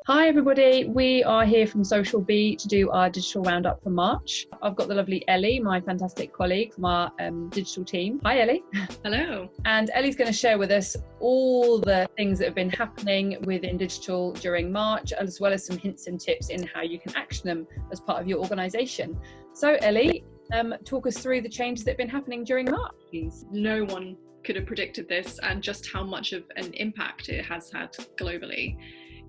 Hi everybody, we are here from SocialB to do our digital roundup for March. I've got the lovely Ellie, my fantastic colleague from our digital team. Hi Ellie. Hello. And Ellie's going to share with us all the things that have been happening within digital during March, as well as some hints and tips in how you can action them as part of your organisation. So Ellie, talk us through the changes that have been happening during March, please. No one could have predicted this and just how much of an impact it has had globally.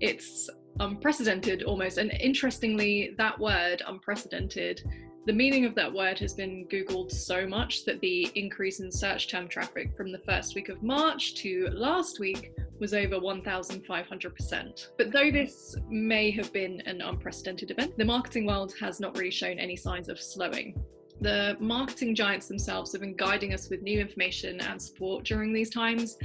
It's unprecedented almost, and interestingly, that word unprecedented, the meaning of that word has been Googled so much that the increase in search term traffic from the first week of March to last week was over 1,500%. But though this may have been an unprecedented event, the marketing world has not really shown any signs of slowing. The marketing giants themselves have been guiding us with new information and support during these times,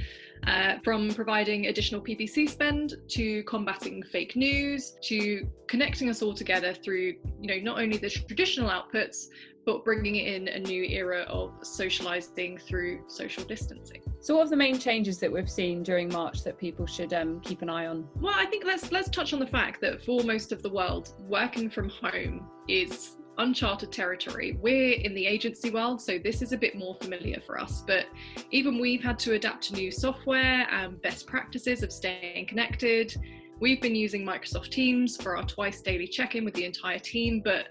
from providing additional PPC spend to combating fake news to connecting us all together through, not only the traditional outputs, but bringing in a new era of socializing through social distancing. So what are the main changes that we've seen during March that people should keep an eye on? Well, I think let's touch on the fact that for most of the world, working from home is uncharted territory. We're in the agency world, so this is a bit more familiar for us, but even we've had to adapt to new software and best practices of staying connected. We've been using Microsoft Teams for our twice daily check-in with the entire team, but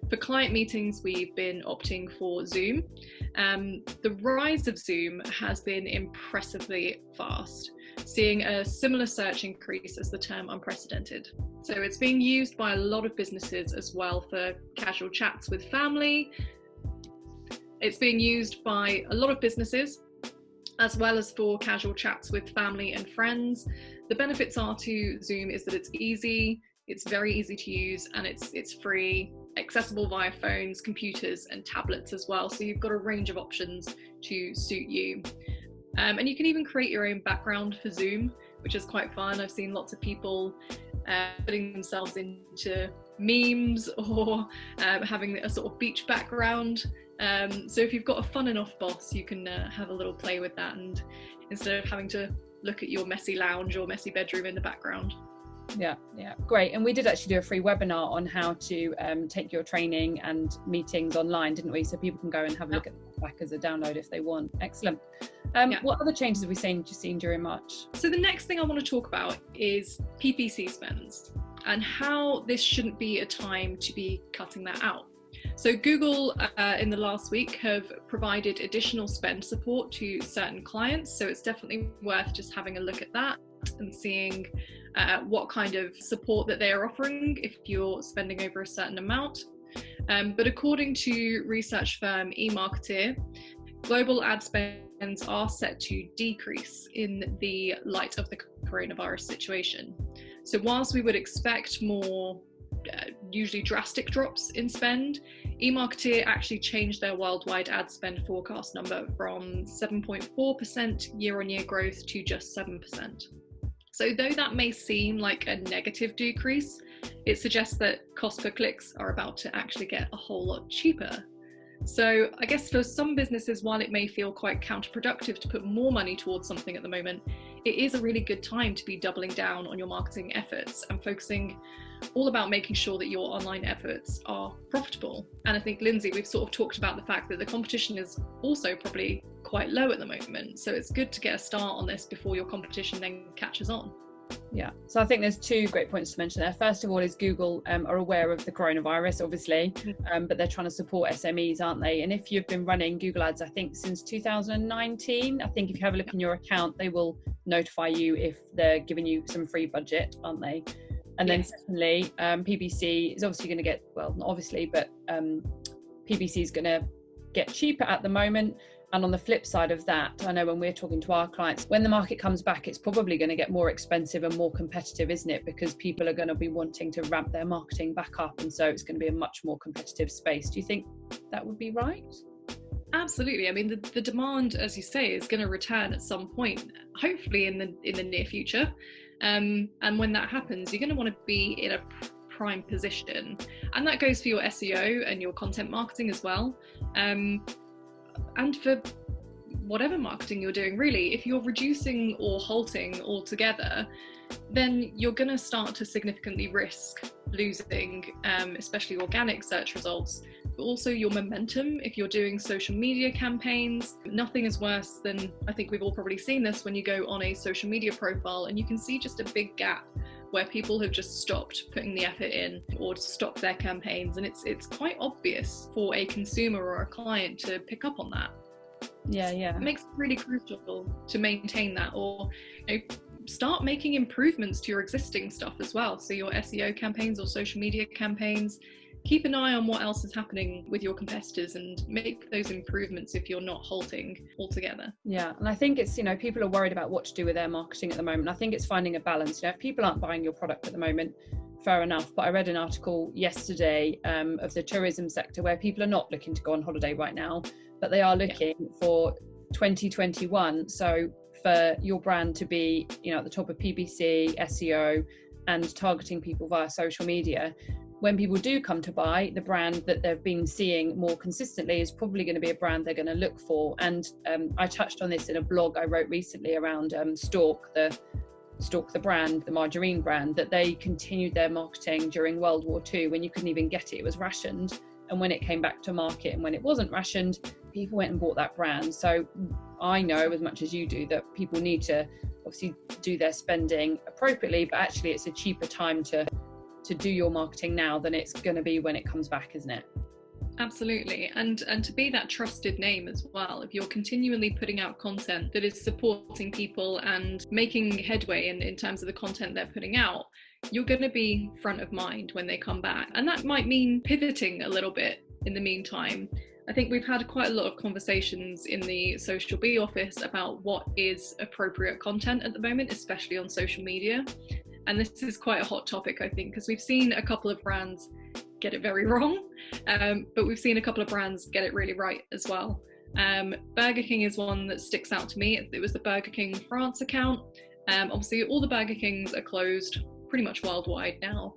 for client meetings, we've been opting for Zoom. The rise of Zoom has been impressively fast, seeing a similar search increase as the term unprecedented. So it's being used by a lot of businesses as well for casual chats with family. It's being used by a lot of businesses as well as for casual chats with family and friends. The benefits are to Zoom is that it's easy, it's very easy to use, and it's free, accessible via phones, computers and tablets as well. So you've got a range of options to suit you. And you can even create your own background for Zoom, which is quite fun. I've seen lots of people putting themselves into memes or having a sort of beach background. So if you've got a fun enough boss, you can have a little play with that, and instead of having to look at your messy lounge or messy bedroom in the background. Yeah, great. And we did actually do a free webinar on how to take your training and meetings online, didn't we? So people can go and have a look at the back as a download if they want. Excellent. What other changes have we seen during March? So the next thing I want to talk about is PPC Spends and how this shouldn't be a time to be cutting that out. So Google in the last week have provided additional spend support to certain clients. So it's definitely worth just having a look at that and seeing what kind of support that they are offering if you're spending over a certain amount. But according to research firm eMarketer, global ad spends are set to decrease in the light of the coronavirus situation. So whilst we would expect more usually drastic drops in spend, eMarketer actually changed their worldwide ad spend forecast number from 7.4% year-on-year growth to just 7%. So though that may seem like a negative decrease, it suggests that cost per clicks are about to actually get a whole lot cheaper. So I guess for some businesses, while it may feel quite counterproductive to put more money towards something at the moment, it is a really good time to be doubling down on your marketing efforts and focusing all about making sure that your online efforts are profitable. And I think, Lindsay, we've sort of talked about the fact that the competition is also probably quite low at the moment. So it's good to get a start on this before your competition then catches on. Yeah, so I think there's two great points to mention there. First of all is Google are aware of the coronavirus, obviously, but they're trying to support SMEs, aren't they? And if you've been running Google Ads, I think since 2019, I think if you have a look in your account, they will notify you if they're giving you some free budget, aren't they? And then secondly, PPC is obviously going to get, well, not obviously, but PPC is going to get cheaper at the moment. And on the flip side of that, I know when we're talking to our clients, when the market comes back, it's probably going to get more expensive and more competitive, isn't it? Because people are going to be wanting to ramp their marketing back up. And so it's going to be a much more competitive space. Do you think that would be right? Absolutely. I mean, the demand, as you say, is going to return at some point, hopefully in the near future. And when that happens, you're going to want to be in a prime position. And that goes for your SEO and your content marketing as well. And for whatever marketing you're doing, really, if you're reducing or halting altogether, then you're going to start to significantly risk losing, especially organic search results, but also your momentum if you're doing social media campaigns. Nothing is worse than, I think we've all probably seen this, when you go on a social media profile and you can see just a big gap where people have just stopped putting the effort in or stopped their campaigns, and it's quite obvious for a consumer or a client to pick up on that. Yeah. It makes it really crucial to maintain that, or start making improvements to your existing stuff as well. So your SEO campaigns or social media campaigns, keep an eye on what else is happening with your competitors and make those improvements if you're not halting altogether. Yeah, and I think it's, people are worried about what to do with their marketing at the moment. I think it's finding a balance. If people aren't buying your product at the moment, fair enough. But I read an article yesterday of the tourism sector where people are not looking to go on holiday right now, but they are looking for 2021. So for your brand to be, at the top of PPC, SEO, and targeting people via social media, when people do come to buy, the brand that they've been seeing more consistently is probably going to be a brand they're going to look for. And I touched on this in a blog I wrote recently around Stork the brand, the margarine brand, that they continued their marketing during World War II when you couldn't even get it. It was rationed. And when it came back to market and when it wasn't rationed, people went and bought that brand. So I know as much as you do that people need to obviously do their spending appropriately, but actually it's a cheaper time to do your marketing now than it's going to be when it comes back, isn't it? Absolutely. And to be that trusted name as well, if you're continually putting out content that is supporting people and making headway in terms of the content they're putting out, you're going to be front of mind when they come back. And that might mean pivoting a little bit in the meantime. I think we've had quite a lot of conversations in the SocialB office about what is appropriate content at the moment, especially on social media. And this is quite a hot topic, I think, because we've seen a couple of brands get it very wrong, but we've seen a couple of brands get it really right as well. Burger King is one that sticks out to me. It was the Burger King France account. Obviously, all the Burger Kings are closed pretty much worldwide now.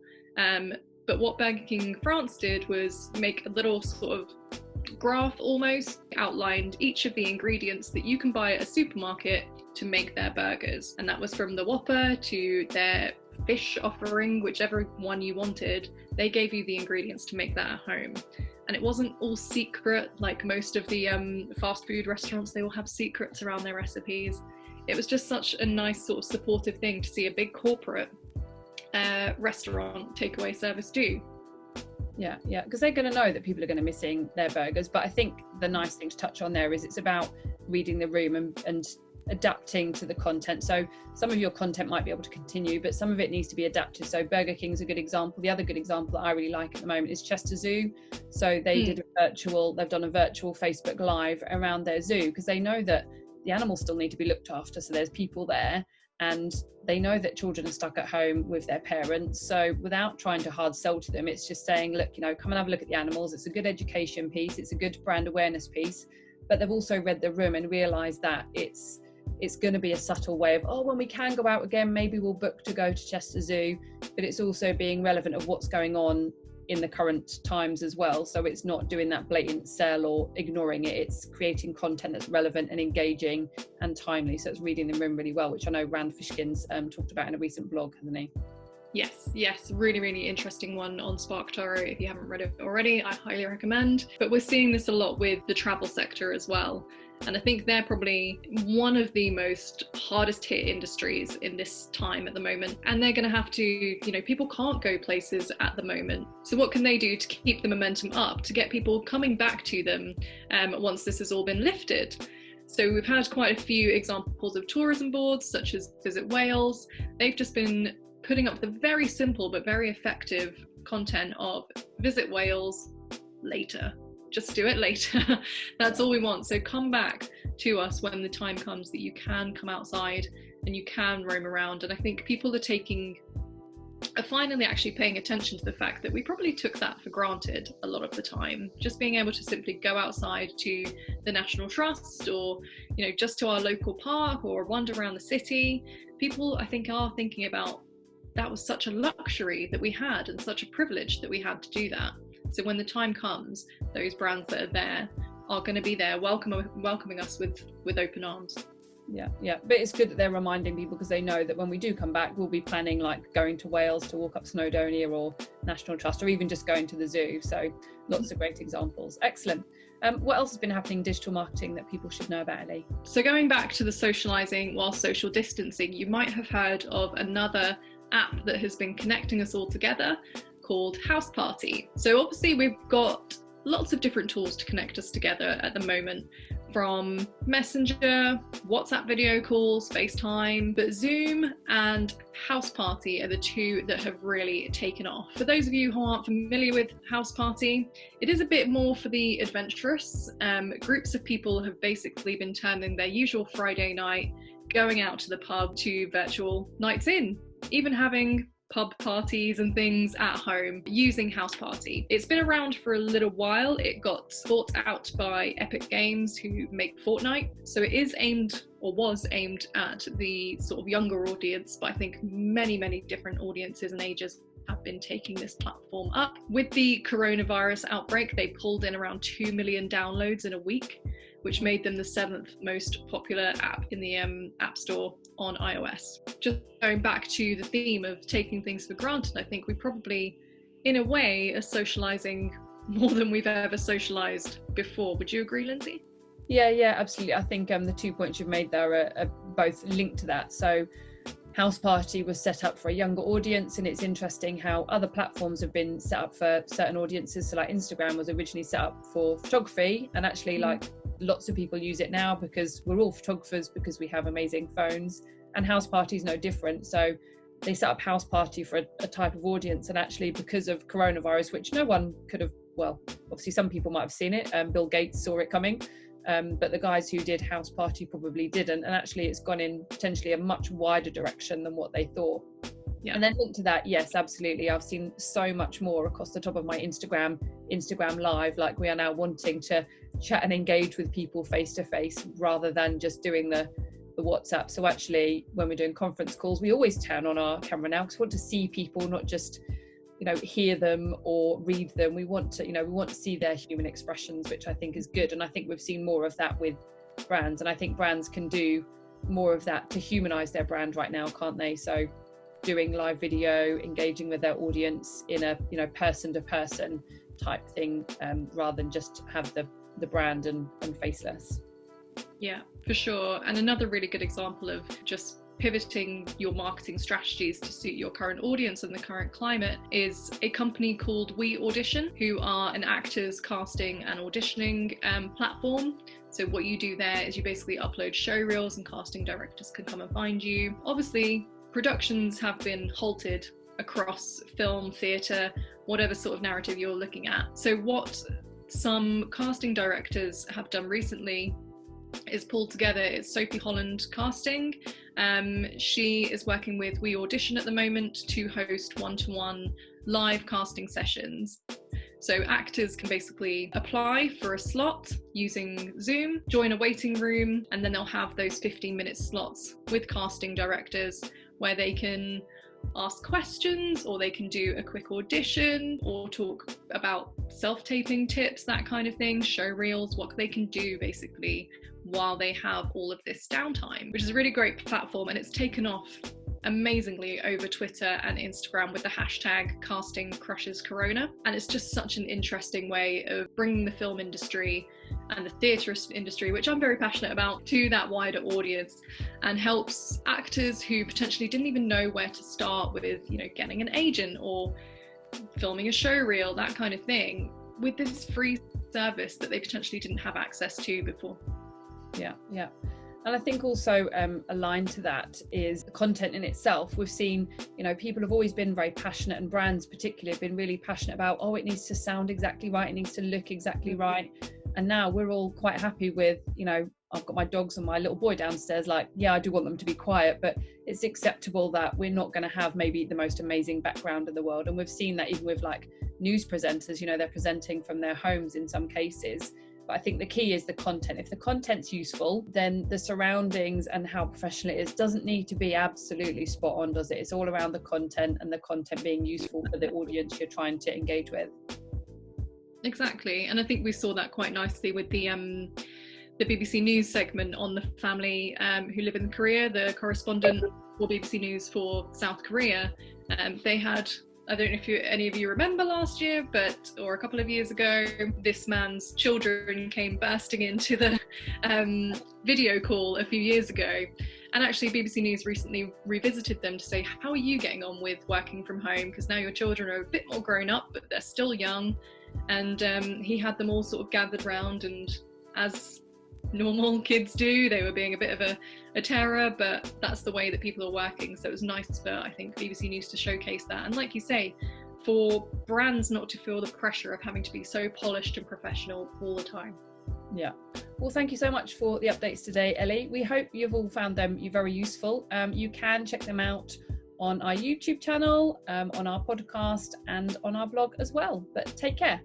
But what Burger King France did was make a little sort of graph almost, outlined each of the ingredients that you can buy at a supermarket to make their burgers. And that was from the Whopper to their fish offering, whichever one you wanted, they gave you the ingredients to make that at home. And it wasn't all secret like most of the fast food restaurants. They all have secrets around their recipes. It was just such a nice sort of supportive thing to see a big corporate restaurant takeaway service do. Yeah, because they're going to know that people are going to be missing their burgers. But I think the nice thing to touch on there is it's about reading the room and adapting to the content. So some of your content might be able to continue, but some of it needs to be adapted. So Burger King is a good example. The other good example that I really like at the moment is Chester Zoo. So they've done a virtual Facebook Live around their zoo because they know that the animals still need to be looked after. So there's people there, and they know that children are stuck at home with their parents. So without trying to hard sell to them, it's just saying, look, come and have a look at the animals. It's a good education piece. It's a good brand awareness piece. But they've also read the room and realised that it's going to be a subtle way of, when we can go out again, maybe we'll book to go to Chester Zoo. But it's also being relevant of what's going on in the current times as well. So it's not doing that blatant sell or ignoring it. It's creating content that's relevant and engaging and timely. So it's reading the room really well, which I know Rand Fishkin's talked about in a recent blog, hasn't he? Yes, really, really interesting one on SparkToro. If you haven't read it already, I highly recommend. But we're seeing this a lot with the travel sector as well. And I think they're probably one of the most hardest hit industries in this time at the moment. And they're going to have to, people can't go places at the moment. So what can they do to keep the momentum up, to get people coming back to them once this has all been lifted? So we've had quite a few examples of tourism boards, such as Visit Wales. They've just been putting up the very simple but very effective content of Visit Wales later. Just do it later. That's all we want. So come back to us when the time comes that you can come outside and you can roam around. And I think people are finally actually paying attention to the fact that we probably took that for granted a lot of the time. Just being able to simply go outside to the National Trust or, just to our local park or wander around the city. People, I think, are thinking about that was such a luxury that we had and such a privilege that we had to do that. So when the time comes, those brands that are there are going to be there welcoming us with open arms. Yeah, but it's good that they're reminding people, because they know that when we do come back, we'll be planning like going to Wales to walk up Snowdonia or National Trust, or even just going to the zoo. So lots of great examples. Excellent. What else has been happening in digital marketing that people should know about, Ellie? So going back to the socializing while social distancing, you might have heard of another app that has been connecting us all together called Houseparty. So obviously we've got lots of different tools to connect us together at the moment, from Messenger, WhatsApp video calls, FaceTime, but Zoom and Houseparty are the two that have really taken off. For those of you who aren't familiar with Houseparty, it is a bit more for the adventurous. Groups of people have basically been turning their usual Friday night, going out to the pub, to virtual nights in, even having pub parties and things at home using Houseparty. It's been around for a little while. It got bought out by Epic Games, who make Fortnite. So it is aimed, or was aimed at the sort of younger audience, but I think many different audiences and ages have been taking this platform up. With the coronavirus outbreak, they pulled in around 2 million downloads in a week, which made them the 7th most popular app in the App Store on iOS. Just going back to the theme of taking things for granted, I think we probably, in a way, are socializing more than we've ever socialized before. Would you agree, Lindsay? Yeah, absolutely. I think the 2 points you've made there are both linked to that. So Houseparty was set up for a younger audience, and it's interesting how other platforms have been set up for certain audiences. So like Instagram was originally set up for photography, and actually like lots of people use it now because we're all photographers, because we have amazing phones, and Houseparty is no different. So they set up Houseparty for a type of audience, and actually because of coronavirus, which no one could have, well, obviously some people might have seen it, Bill Gates saw it coming, but the guys who did Houseparty probably didn't, and actually it's gone in potentially a much wider direction than what they thought. Yeah. And then linked to that, yes, absolutely, I've seen so much more across the top of my Instagram Live. Like, we are now wanting to chat and engage with people face to face rather than just doing the WhatsApp. So actually, when we're doing conference calls, we always turn on our camera now, because we want to see people, not just hear them or read them. We want to see their human expressions, which I think is good. And I think we've seen more of that with brands, and I think brands can do more of that to humanize their brand right now, can't they? So doing live video, engaging with their audience in a person to person type thing, rather than just have the brand and faceless. Yeah, for sure. And another really good example of just pivoting your marketing strategies to suit your current audience and the current climate is a company called Audition, who are an actors casting and auditioning platform. So what you do there is you basically upload show reels, and casting directors can come and find you. Obviously, productions have been halted across film, theatre, whatever sort of narrative you're looking at. So what some casting directors have done recently is pulled together. It's Sophie Holland Casting. She is working with Audition at the moment to host one-to-one live casting sessions. So actors can basically apply for a slot using Zoom, join a waiting room, and then they'll have those 15-minute slots with casting directors where they can ask questions, or they can do a quick audition, or talk about self-taping tips, that kind of thing, show reels, what they can do basically while they have all of this downtime, which is a really great platform. And it's taken off amazingly over Twitter and Instagram with the hashtag #CastingCrushesCorona. And it's just such an interesting way of bringing the film industry and the theatre industry, which I'm very passionate about, to that wider audience, and helps actors who potentially didn't even know where to start with, getting an agent or filming a show reel, that kind of thing, with this free service that they potentially didn't have access to before. Yeah. And I think also aligned to that is the content in itself. We've seen, people have always been very passionate, and brands particularly have been really passionate about, it needs to sound exactly right, it needs to look exactly right. And now we're all quite happy with, I've got my dogs and my little boy downstairs, like, yeah, I do want them to be quiet, but it's acceptable that we're not going to have maybe the most amazing background in the world. And we've seen that even with like news presenters, they're presenting from their homes in some cases. But I think the key is the content. If the content's useful, then the surroundings and how professional it is doesn't need to be absolutely spot on, does it? It's all around the content, and the content being useful for the audience you're trying to engage with. Exactly. And I think we saw that quite nicely with the the BBC News segment on the family who live in Korea, the correspondent for BBC News for South Korea. They had, I don't know if any of you remember last year, or a couple of years ago, this man's children came bursting into the video call a few years ago. And actually BBC News recently revisited them to say, how are you getting on with working from home? Because now your children are a bit more grown up, but they're still young. And he had them all sort of gathered round, and as normal kids do, they were being a bit of a terror, but that's the way that people are working. So it was nice for, I think, BBC News to showcase that. And like you say, for brands not to feel the pressure of having to be so polished and professional all the time. Yeah. Well, thank you so much for the updates today, Ellie. We hope you've all found them very useful. You can check them out on our YouTube channel, on our podcast, and on our blog as well. But take care.